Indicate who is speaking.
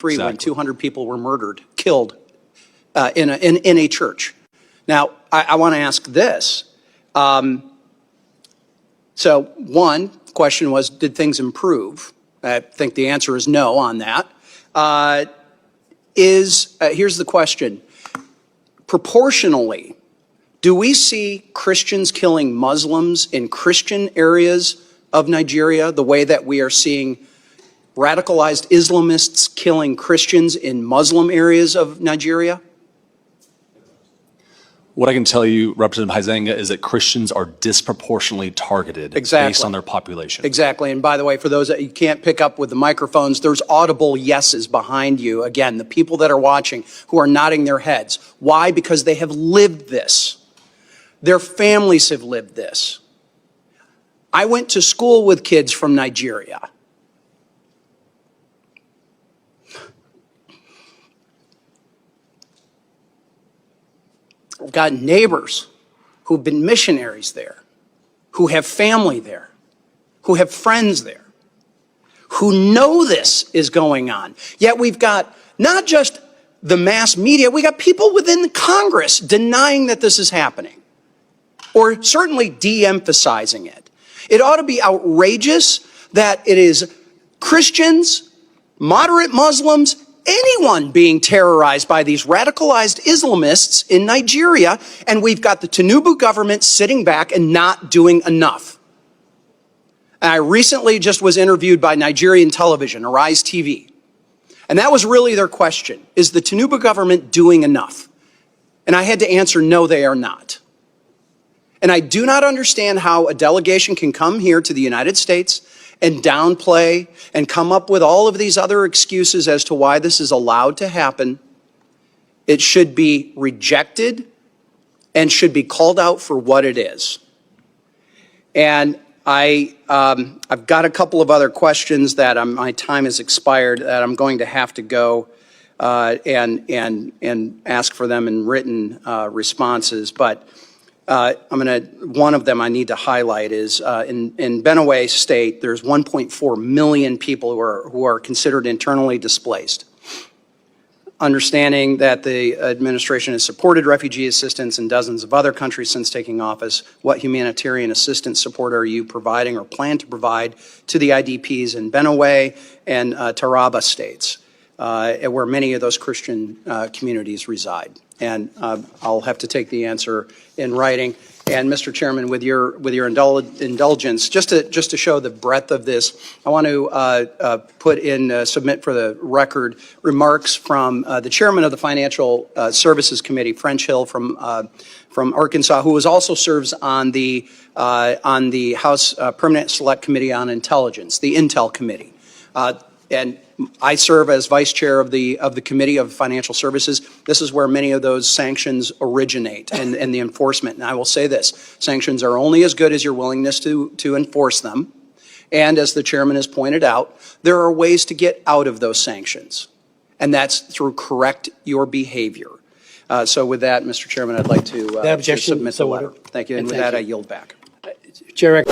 Speaker 1: when 200 people were murdered, killed in a church. Now, I want to ask this. So one question was, did things improve? I think the answer is no on that. Here's the question. Proportionally, do we see Christians killing Muslims in Christian areas of Nigeria the way that we are seeing radicalized Islamists killing Christians in Muslim areas of Nigeria?
Speaker 2: What I can tell you, Representative Huizenga, is that Christians are disproportionately targeted based on their population.
Speaker 1: Exactly. And by the way, for those that you can't pick up with the microphones, there's audible yeses behind you. Again, the people that are watching who are nodding their heads. Why? Because they have lived this. Their families have lived this. I went to school with kids from Nigeria. I've got neighbors who've been missionaries there, who have family there, who have friends there, who know this is going on. Yet we've got not just the mass media, we got people within Congress denying that this is happening, or certainly de-emphasizing it. It ought to be outrageous that it is Christians, moderate Muslims, anyone being terrorized by these radicalized Islamists in Nigeria, and we've got the Tinubu government sitting back and not doing enough. And I recently just was interviewed by Nigerian television, Arise TV, and that was really their question. Is the Tinubu government doing enough? And I had to answer, no, they are not. And I do not understand how a delegation can come here to the United States and downplay and come up with all of these other excuses as to why this is allowed to happen. It should be rejected and should be called out for what it is. And I've got a couple of other questions that my time has expired that I'm going to have to go and ask for them in written responses. But one of them I need to highlight is in Benue State, there's 1.4 million people who are considered internally displaced. Understanding that the administration has supported refugee assistance in dozens of other countries since taking office, what humanitarian assistance support are you providing or plan to provide to the IDPs in Benue and Taraba states, where many of those Christian communities reside? And I'll have to take the answer in writing. And Mr. Chairman, with your indulgence, just to show the breadth of this, I want to submit for the record remarks from the chairman of the Financial Services Committee, French Hill from Arkansas, who also serves on the House Permanent Select Committee on Intelligence, the Intel Committee. And I serve as vice chair of the Committee of Financial Services. This is where many of those sanctions originate and the enforcement. And I will say this, sanctions are only as good as your willingness to enforce them. And as the chairman has pointed out, there are ways to get out of those sanctions. And that's through correct your behavior. So with that, Mr. Chairman, I'd like to submit the letter. Thank you. And with that, I yield back.
Speaker 3: Chair.